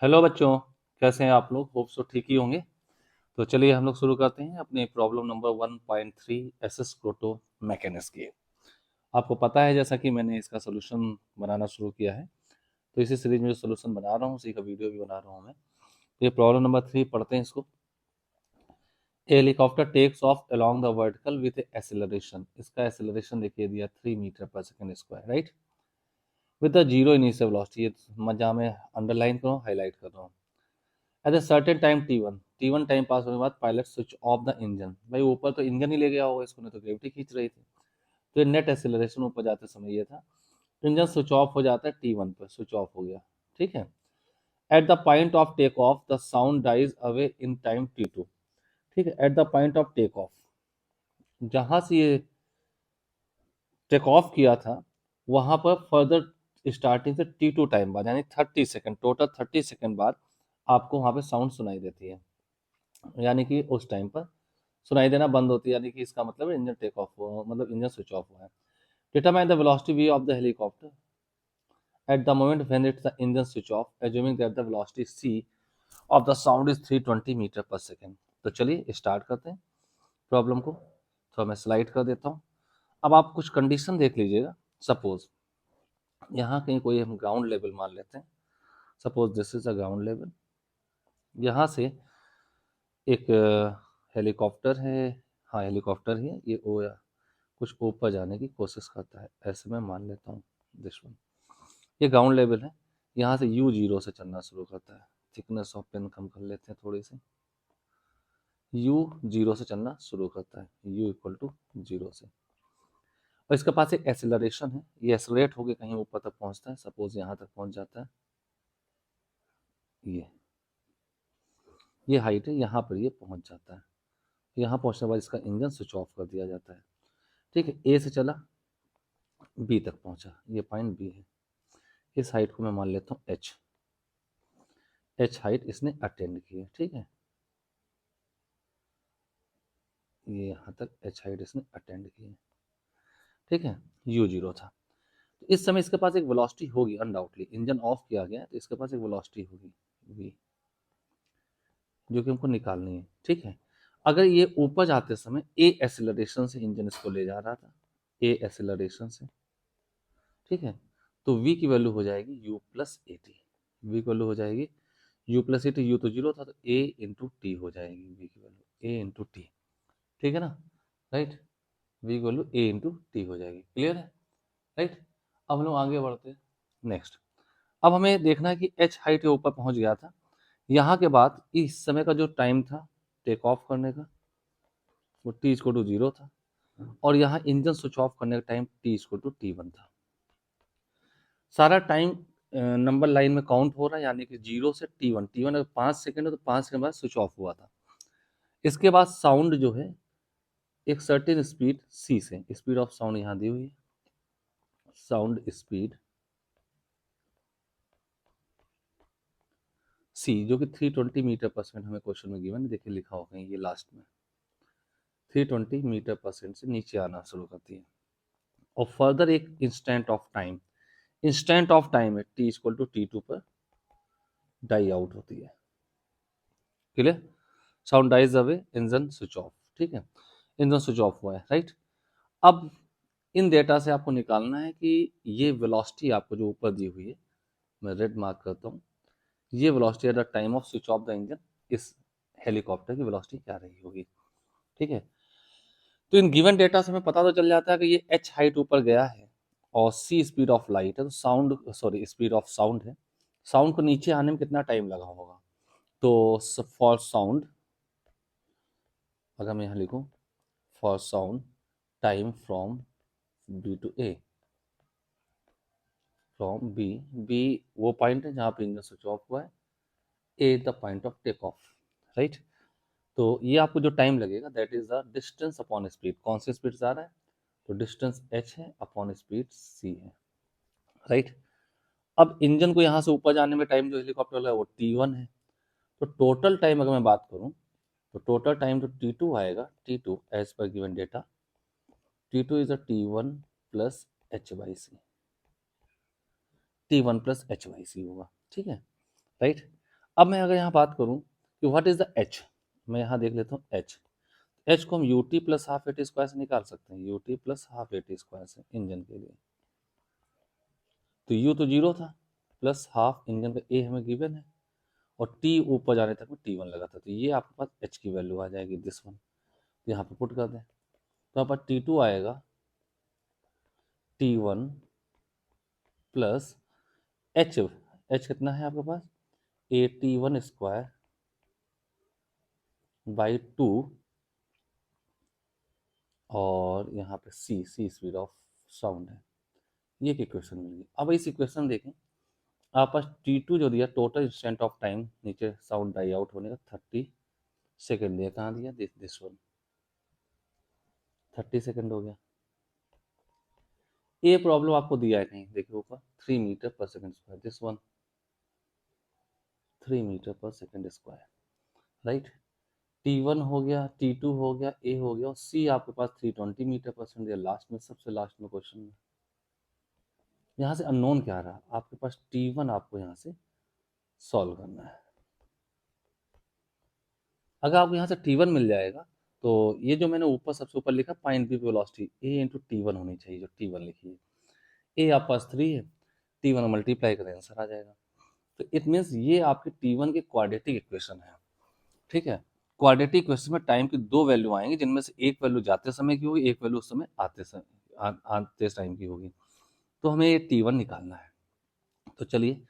Hello बच्चों, कैसे हैं आप लोग? होप सो ठीक ही होंगे। तो चलिए हम लोग शुरू करते हैं अपने problem number 1.3 SS proto mechanics की। आपको पता है जैसा कि मैंने इसका सोल्यूशन बनाना शुरू किया है, तो इसी सीरीज में जो सोल्यूशन बना रहा हूँ उसी का वीडियो भी बना रहा हूँ मैं। तो ये प्रॉब्लम नंबर 3 पढ़ते हैं इसको। A helicopter takes off along the vertical with acceleration. इसका एक्सेलरेशन देखिए दिया 3 metre per second square, right, with the zero initial velocity. ये मजा में अंडरलाइन कर रहा हूँ, हाईलाइट कर रहा हूँ। At a certain time T one time pass होने के बाद pilot switch off the engine. भाई ऊपर तो इंजन ही ले गया होगा इसको, नहीं तो ग्रेविटी खींच रही थी। तो ये नेट एक्सेलरेशन ऊपर जाते समय ये था। तो इंजन स्विच ऑफ हो जाता है T1 पर, स्विच ऑफ हो गया। ठीक है। At the point of take off the sound dies away in time T2। ठीक है, at the point of take off, जहां से ये टेक ऑफ किया था वहां पर फर्दर स्टार्टिंग से T2 टाइम बाद, यानी 30 सेकेंड, टोटल 30 सेकेंड बाद आपको वहां पे साउंड सुनाई देती है। यानी कि उस टाइम पर सुनाई देना बंद होती है, यानी कि इसका मतलब इंजन टेक ऑफ हुआ, मतलब इंजन स्विच ऑफ हुआ है। Determine the velocity v of the helicopter at the moment when it's the engine switch off, assuming that the velocity c of the sound is 320 metre per second. तो चलिए start करते हैं problem को। तो मैं slide कर देता हूँ। अब आप कुछ कंडीशन देख लीजिएगा। सपोज यहाँ कहीं कोई हम ग्राउंड लेवल मान लेते हैं। Suppose this is a ground level. यहाँ से एक हेलीकॉप्टर है, हाँ हेलीकॉप्टर ही है ये, ओ या कुछ ऊपर जाने की कोशिश करता है, ऐसे मैं मान लेता हूँ। दिस वन, ये ग्राउंड लेवल है। यहाँ से यू जीरो से चलना शुरू करता है। थिकनेस ऑफ पेन कम कर लेते हैं थोड़ी सी। यू जीरो से चलना शुरू करता है, यू इक्वल टू जीरो से। और इसके पास एक एक्सेलरेशन है, ये एक्सेलरेट होकर कहीं ऊपर तक पहुंचता है। सपोज यहाँ तक पहुंच जाता है। ये हाइट है, यहाँ पर ये पहुंच जाता है। यहाँ पहुंचने के बाद इसका इंजन स्विच ऑफ कर दिया जाता है। ठीक है, ए से चला, बी तक पहुंचा, ये पॉइंट बी है। इस हाइट को मैं मान लेता हूँ एच। एच हाइट इसने अटेंड की है। ठीक है, ये यहाँ तक एच हाइट इसने अटेंड की है। ठीक है, यू जीरो था। तो इस समय इसके पास एक वेलोसिटी होगी अनडाउटली, इंजन ऑफ किया गया है तो इसके पास एक वेलोसिटी होगी वी, जो कि हमको निकालनी है। ठीक है, अगर ये ऊपर जाते समय ए एक्सेलरेशन से इंजन इसको ले जा रहा था, ए एक्सेलरेशन से, ठीक है, तो v की वैल्यू हो जाएगी u plus a t. V की वैल्यू हो जाएगी u plus a t. U तो जीरो था, तो a इंटू टी हो जाएगी v की वैल्यू, a इंटू टी। ठीक है ना, राइट। v की वैल्यू a इंटू टी हो जाएगी। क्लियर है, राइट। अब हम लोग आगे बढ़ते हैं नेक्स्ट। अब हमें देखना है कि h हाइट के ऊपर पहुंच गया था। यहाँ के बाद इस समय का जो टाइम था टेक ऑफ करने का, वो t इक्वल टू जीरो था। और यहाँ इंजन स्विच ऑफ करने का time t equal to T1 था। सारा टाइम नंबर लाइन में काउंट हो रहा है, यानी कि जीरो से T1। T1 अगर 5 सेकेंड है तो 5 सेकेंड बाद स्विच ऑफ हुआ था। इसके बाद साउंड जो है एक सर्टेन स्पीड सी से, स्पीड ऑफ साउंड यहाँ दी हुई है, साउंड स्पीड सी, जो कि 320 मीटर पर सेकेंड हमें क्वेश्चन में गिवन है। देखिए लिखा होगा ये लास्ट में, 320 मीटर पर सेकेंड से नीचे आना शुरू करती है। और फर्दर एक instant of time, instant of time है टी इक्वल टू T2 पर डाई आउट होती है। Clear, sound dies away, engine switch off. ठीक है, इंजन स्विच ऑफ हुआ है, राइट। अब इन डेटा से आपको निकालना है कि ये वेलोसिटी आपको जो ऊपर दी हुई है, मैं रेड मार्क करता हूँ, ये velocity at the time off switch off the engine, इस हेलीकॉप्टर की वेलोसिटी क्या रही होगी। ठीक है, तो इन गिवन डेटा से हमें पता तो चल जाता है कि ये एच हाइट ऊपर गया है और सी स्पीड ऑफ लाइट है, तो sound, sorry speed of sound है। साउंड को नीचे आने में कितना टाइम लगा होगा, तो फॉर साउंड, अगर मैं यहाँ लिखूँ for sound time from B to A, from B, B वो पॉइंट है जहाँ पे इंजन स्विच ऑफ हुआ है, A the point of take off, right. तो ये आपको जो टाइम लगेगा that is the distance upon speed. कौन सी स्पीड से आ रहा है, तो डिस्टेंस h है अपॉन स्पीड c है, राइट। अब इंजन को यहाँ से ऊपर जाने में टाइम जो हेलीकॉप्टर लगा है वो T1 है। तो टोटल टाइम अगर मैं बात करूँ तो टोटल टाइम जो T2 आएगा, T2 as per given data, T2 is a T1 plus H by C, T1 plus H by C होगा। ठीक है, राइट। अब मैं अगर यहाँ बात करूँ कि व्हाट इज द एच, मैं यहाँ देख लेता हूँ एच। एच को हम U T plus half A T square से निकाल सकते हैं, U T plus half A T square से इंजन के लिए। तो यू तो 0 था, प्लस हाफ इंजन का ए हमें गिवन है, और टी ऊपर जाने तक में T1 लगा था, तो ये आपके पास एच की वैल्यू आ जाएगी, दिस वन। तो यहाँ पे पुट कर दें, तो यहाँ पर T2 आएगा T1 प्लस एच। एच कितना है आपके पास, A T one square by 2, और यहाँ पे C, C speed of sound है। ये एक इक्वेशन मिल गई। अब इस इक्वेशन देखें, आप पास T2 जो दिया, टोटल इंस्टेंट ऑफ टाइम नीचे साउंड डाई आउट होने का 30 सेकेंड दिया, कहाँ दिया, दिस वन, 30 सेकेंड हो गया। ये प्रॉब्लम आपको दिया है कहीं, देखिए ऊपर 3 metre per second square, this one 3 metre per second square, right. T1 हो गया, T2 हो गया, A हो गया, और C आपके पास 320 मीटर पर सेकेंड दिया लास्ट में, सबसे लास्ट में क्वेश्चन में। यहाँ से अननोन क्या रहा आपके पास, T1 आपको यहाँ से सॉल्व करना है। अगर आपको यहाँ से T1 मिल जाएगा, तो ये जो मैंने ऊपर सबसे ऊपर लिखा point b velocity A into T1 होनी चाहिए, जो T1 लिखी है। A आपके पास 3 है, T1 मल्टीप्लाई करें आंसर आ जाएगा। तो इट मीन्स ये आपके T1 की क्वाड्रेटिक इक्वेशन है, ठीक है। क्वाड्रेटिक इक्वेशन में टाइम की दो वैल्यू आएंगी, जिनमें से एक वैल्यू जाते समय की होगी, एक वैल्यू उस समय आते टाइम की होगी। तो हमें ये T1 निकालना है। तो चलिए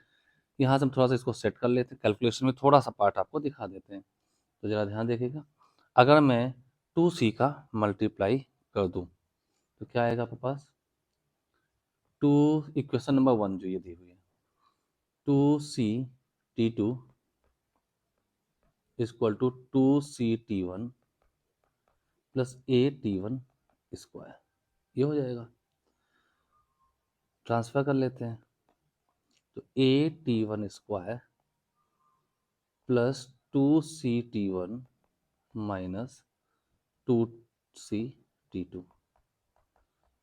यहाँ से हम थोड़ा सा इसको सेट कर लेते हैं, कैलकुलेशन में थोड़ा सा पार्ट आपको दिखा देते हैं। तो जरा ध्यान देखिएगा, अगर मैं 2C का मल्टीप्लाई कर दूं तो क्या आएगा आपके पास, 2, इक्वेशन नंबर 1 जो ये दी हुई है, 2C T2 equal to 2C T1 plus A T1 square, ये हो जाएगा। ट्रांसफर कर लेते हैं, तो A T1 square plus 2C T1 minus 2C T2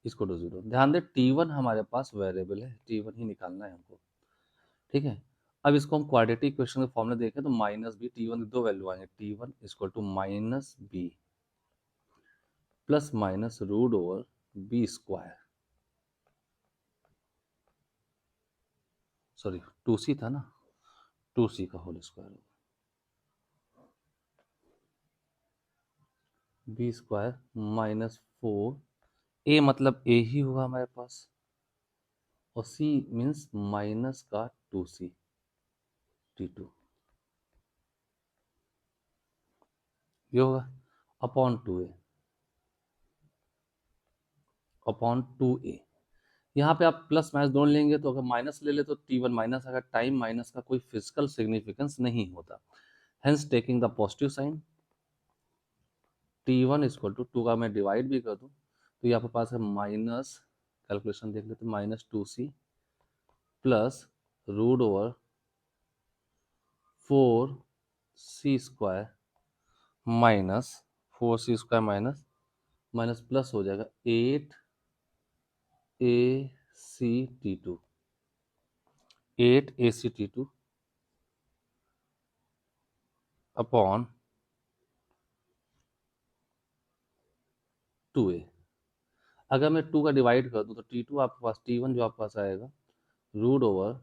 इसको टू 0। ध्यान दें T1 हमारे पास वेरिएबल है, T1 ही निकालना है हमको, ठीक है। अब इसको हम क्वाड्रेटिक इक्वेशन के फॉर्मूला देखें तो माइनस बी, T1 की दो वैल्यू आएंगे, T1 equal to minus b plus minus root over b square, sorry 2C था ना, 2C का whole square, b square minus 4, a मतलब ए ही होगा हमारे पास, और सी मीन्स माइनस का 2C T2, ये होगा अपॉन 2A, अपॉन 2A। यहाँ पे आप प्लस माइनस दोनों लेंगे, तो अगर माइनस ले ले तो T1 माइनस, अगर टाइम माइनस का कोई फिजिकल सिग्निफिकेंस नहीं होता, hence taking the positive sign, T1 equal to 2 का मैं डिवाइड भी कर दूं तो ये आपके पास है माइनस, कैलकुलेशन देख लेते, minus 2C plus root over 4C square minus 4C square minus minus plus हो जाएगा 8ACT2, 8ACT2 अपॉन 2A। अगर मैं 2 का डिवाइड कर दूं तो T2 आपके पास, T1 जो आपके पास आएगा रूट ओवर,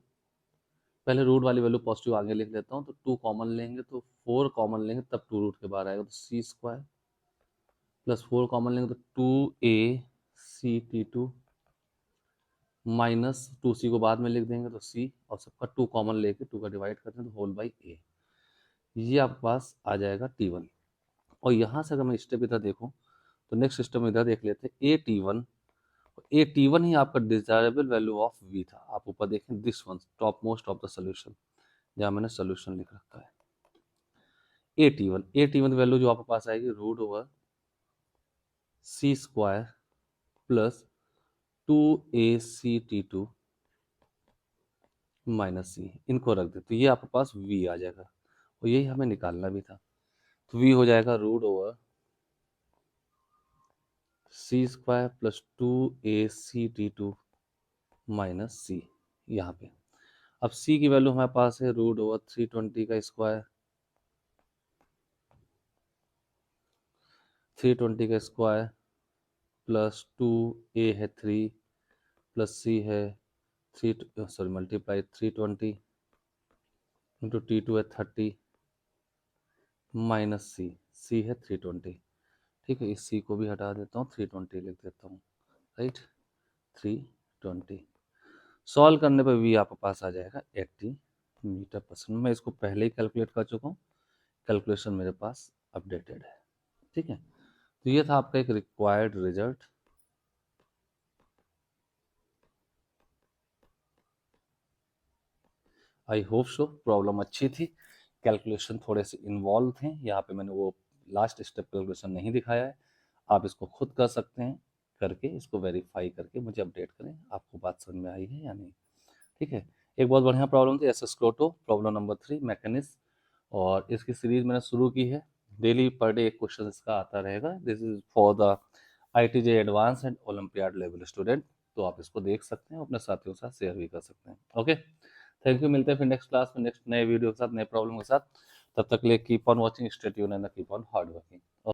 पहले रूट वाली वैल्यू पॉजिटिव आगे लिख लेता हूँ, तो 2 कॉमन लेंगे तो 4 कॉमन लेंगे तब 2 रूट के बाहर आएगा, तो C स्क्वायर प्लस 4 कॉमन लेंगे तो 2ACT2 माइनस 2C को बाद में लिख देंगे तो C, और सबका 2 कॉमन लेके 2 का डिवाइड करते हैं तो होल बाई A, ये आपके पास आ जाएगा T1। और यहाँ से अगर मैं स्टेप इधर देखूँ तो नेक्स्ट सिस्टम इधर देख लेते हैं, A T1 ही आपका डिजायरेबल वैल्यू ऑफ V था। आप ऊपर देखें this one top most of the solution, जहाँ मैंने सोल्यूशन लिख रखा है। A T1 की वैल्यू जो आपके पास आएगी root over C square plus 2ACT2 minus C, इनको रख दे तो ये आपके पास V आ जाएगा, और यही हमें निकालना भी था। तो V हो जाएगा root over C square plus 2ACT2 minus C यहाँ पे। अब c की वैल्यू हमारे पास है √320 का स्क्वायर, 320 का स्क्वायर प्लस 2a है 3 प्लस c है 3 मल्टीप्लाई 320 इंटू T2 है 30 माइनस c है 320। ठीक है, इस c को भी हटा देता हूँ, 320 लिख देता हूँ, राइट, 320। सॉल्व करने पर v आपके पास आ जाएगा 80 मीटर पर सेकंड। मैं इसको पहले ही कैलकुलेट कर चुका हूँ, कैलकुलेशन मेरे पास अपडेटेड है। ठीक है, तो ये था आपका एक required result. I hope so problem अच्छी थी, कैलकुलेशन थोड़े से इन्वॉल्व थे, यहाँ पे मैंने वो लास्ट स्टेप कैलकुलेशन नहीं दिखाया है। आप इसको खुद कर सकते हैं, करके इसको वेरीफाई करके मुझे अपडेट करें आपको बात समझ में आई है या नहीं। ठीक है, एक बहुत बढ़िया प्रॉब्लम थी एसएस क्लोटो, प्रॉब्लम नंबर 3 मैकेनिज्म, और इसकी सीरीज मैंने शुरू की है। डेली पर डे एक क्वेश्चन इसका आता रहेगा। This is for the ITJ advance and olympiad level student, तो आप इसको देख सकते हैं, अपने साथियों के साथ शेयर भी कर सकते हैं। ओके, थैंक यू, मिलते हैं फिर नेक्स्ट क्लास में नेक्स्ट नए वीडियो के साथ, नए प्रॉब्लम के साथ। तब तक के लिए keep on watching, stay tuned and keep on hard working.